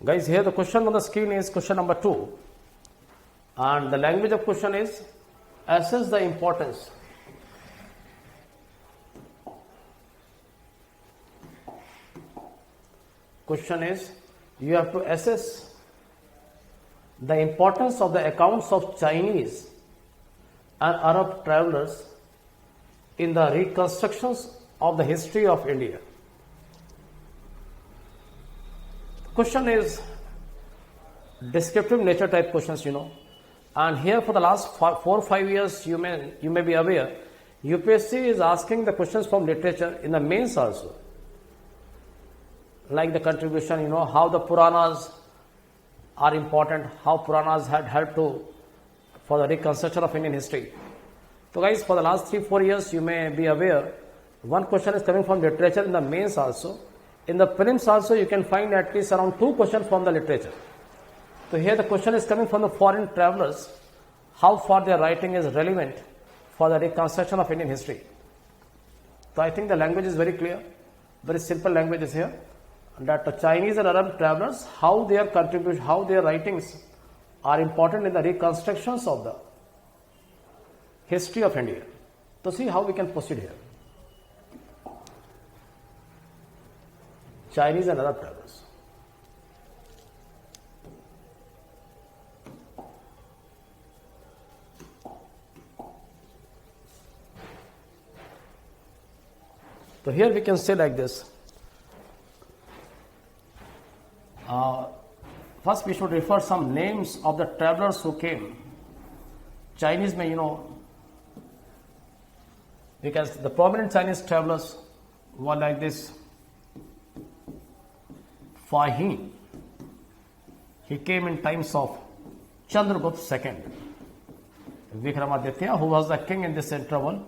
Guys, here the question on the screen is question number 2, and the language of question is assess the importance. Question is you have to assess the importance of the accounts of Chinese and Arab travelers in the reconstructions of the history of India. Question is descriptive nature type questions, and here for the last 4 or 5 years you may be aware UPSC is asking the questions from literature in the mains also, like the contribution, how the Puranas are important, how Puranas had helped for the reconstruction of Indian history. So guys, for the last 3-4 years you may be aware one question is coming from literature in the mains also. In the prelims also you can find at least around 2 questions from the literature. So here the question is coming from the foreign travelers, how far their writing is relevant for the reconstruction of Indian history. So I think the language is very clear, very simple language is here, that the Chinese and Arab travelers, how their contribution, how their writings are important in the reconstructions of the history of India. So see how we can proceed here. Chinese and Arab travelers. So here we can say like this. First we should refer some names of the travelers who came. Chinese may, because the prominent Chinese travelers were like this. Fa Hin, he came in times of Chandragupta II. Vikramaditya, who was the king in this interval,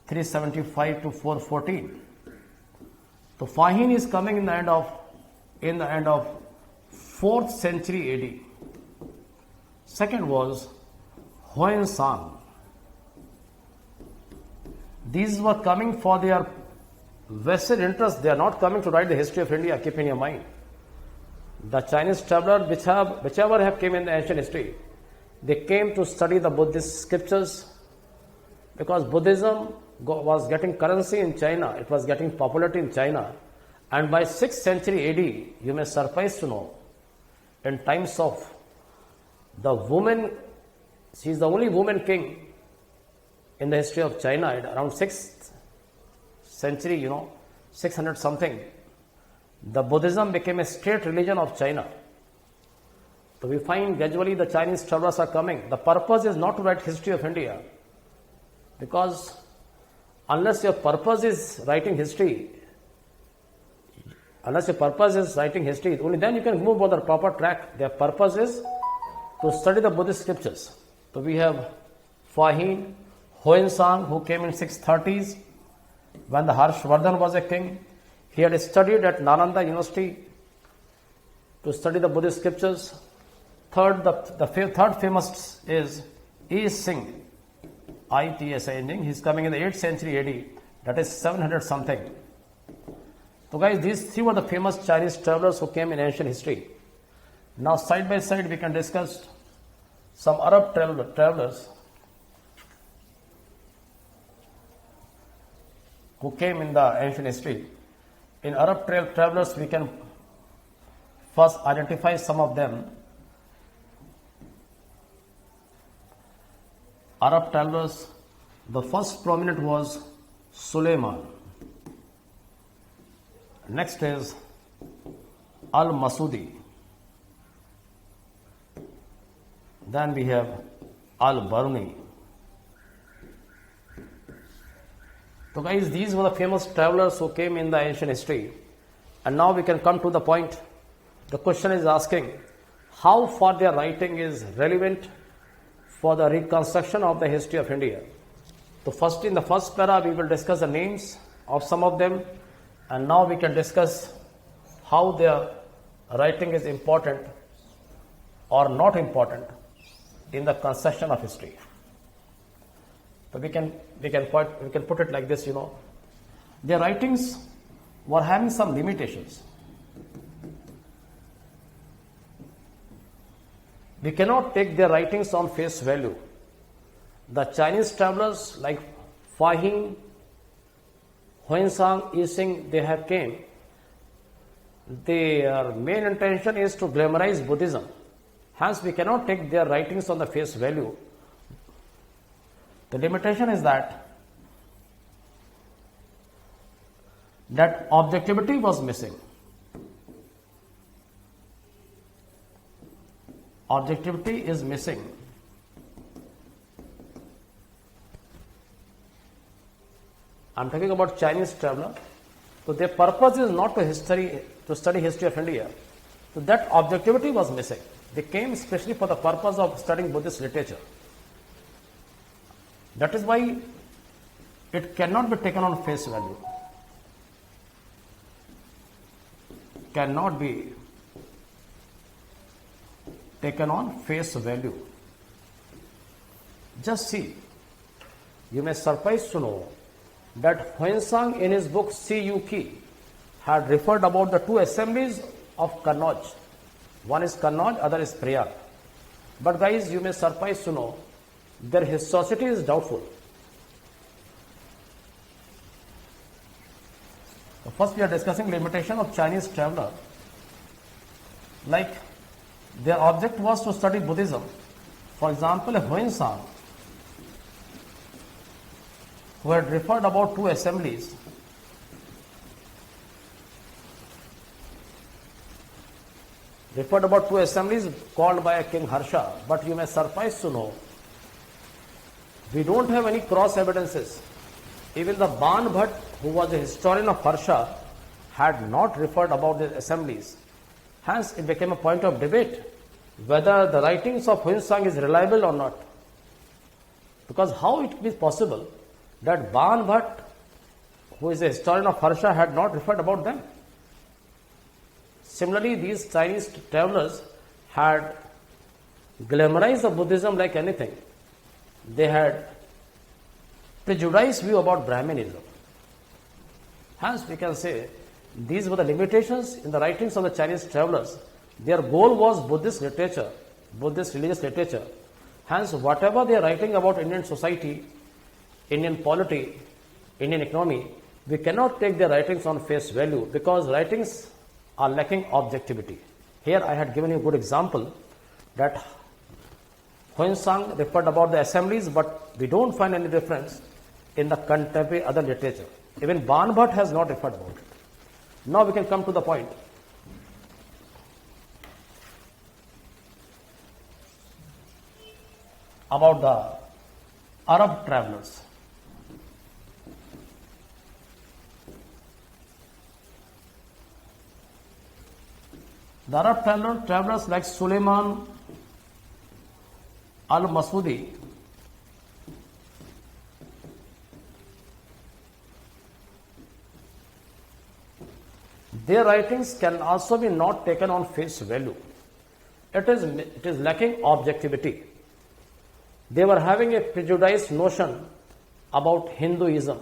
375 to 414. So Fa Hin is coming in the end of 4th century AD. Second was Huan Sang. These were coming for their vested interest. They are not coming to write the history of India, keep in your mind. The Chinese traveler, whichever have came in the ancient history, they came to study the Buddhist scriptures, because Buddhism was getting currency in China, it was getting popularity in China, and by 6th century AD, you may surprise to know, in times of the woman, she is the only woman king in the history of China, around 6th century, 600 something. The Buddhism became a state religion of China. So we find gradually the Chinese travelers are coming. The purpose is not to write history of India, because unless your purpose is writing history, only then you can move on the proper track. Their purpose is to study the Buddhist scriptures. So we have Fa Hin, Huan Sang, who came in 630s when the Harshvardhan was a king. He had studied at Nalanda University to study the Buddhist scriptures. Third, the third famous is Yi Sing, ITSI ending. He is coming in the 8th century AD, that is 700 something. So guys, these 3 were the famous Chinese travelers who came in ancient history. Now side by side we can discuss some Arab travelers who came in the ancient history. In Arab travelers, we can first identify some of them. Arab travelers, the first prominent was Suleiman. Next is Al-Masudi. Then we have Al-Baruni. So guys, these were the famous travelers who came in the ancient history. And now we can come to the point. The question is asking how far their writing is relevant for the reconstruction of the history of India. So first, in the first para, we will discuss the names of some of them, and now we can discuss how their writing is important or not important in the construction of history. So we can put it like this, their writings were having some limitations. We cannot take their writings on face value. The Chinese travelers like Fa Hing, Huansang, Yixing, they have came. Their main intention is to glamorize Buddhism. Hence, we cannot take their writings on the face value. The limitation is that objectivity was missing. Objectivity is missing. I am talking about Chinese traveler. So their purpose is not to study history of India. So that objectivity was missing. They came especially for the purpose of studying Buddhist literature. That is why it cannot be taken on face value. Cannot be taken on face value. Just see, you may surprise to know that Huansang in his book See You Ki had referred about the two assemblies of Kannauj. One is Kannauj, other is Prayag. But guys, you may surprise to know their historicity is doubtful. So first we are discussing limitation of Chinese traveler. Like their object was to study Buddhism. For example, Huansang, who had referred about two assemblies, called by King Harsha, but you may surprise to know we don't have any cross evidences. Even the Ban Bhatt, who was a historian of Harsha, had not referred about the assemblies. Hence, it became a point of debate whether the writings of Huansang is reliable or not. Because how it is possible that Ban Bhatt, who is a historian of Harsha, had not referred about them? Similarly, these Chinese travelers had glamorized the Buddhism like anything. They had prejudiced view about Brahminism. Hence, we can say these were the limitations in the writings of the Chinese travelers. Their goal was Buddhist literature, Buddhist religious literature. Hence, whatever they are writing about Indian society, Indian polity, Indian economy, we cannot take their writings on face value because writings are lacking objectivity. Here I had given you a good example that Huansang referred about the assemblies, but we don't find any difference in the contemporary other literature. Even Ban Bhatt has not referred about it. Now we can come to the point. About the Arab travelers. The Arab travelers like Suleiman al-Masudi, their writings can also be not taken on face value. It is lacking objectivity. They were having a prejudiced notion about Hinduism.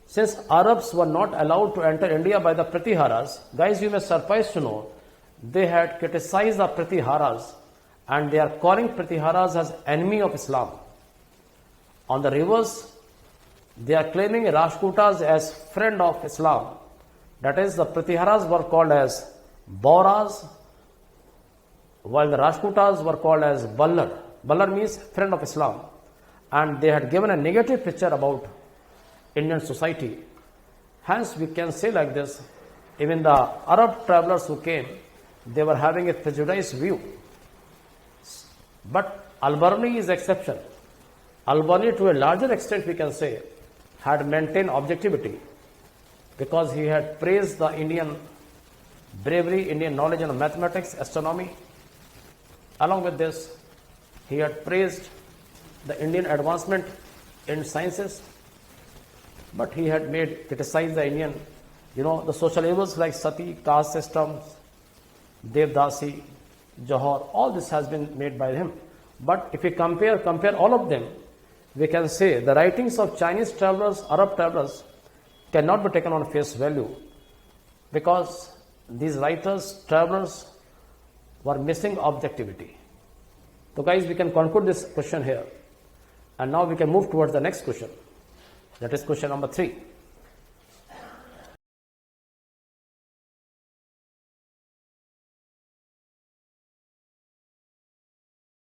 Since Arabs were not allowed to enter India by the Pratiharas, guys, you may surprise to know they had criticized the Pratiharas and they are calling Pratiharas as enemy of Islam. On the reverse, they are claiming Rajputas as friend of Islam. That is, the Pratiharas were called as Boras, while the Rajputas were called as Ballar. Ballar means friend of Islam. And they had given a negative picture about Indian society. Hence, we can say like this, even the Arab travelers who came, they were having a prejudiced view. But Al-Biruni is exception. Al-Biruni, to a larger extent, we can say, had maintained objectivity because he had praised the Indian bravery, Indian knowledge in mathematics, astronomy. Along with this, he had praised the Indian advancement in sciences, but he had criticized the Indian, the social evils like sati, caste systems, Devdasi, Johor, all this has been made by him. But if we compare all of them, we can say the writings of Chinese travelers, Arab travelers, cannot be taken on face value because these writers, travelers, were missing objectivity. So guys, we can conclude this question here. And now we can move towards the next question. That is question number 3.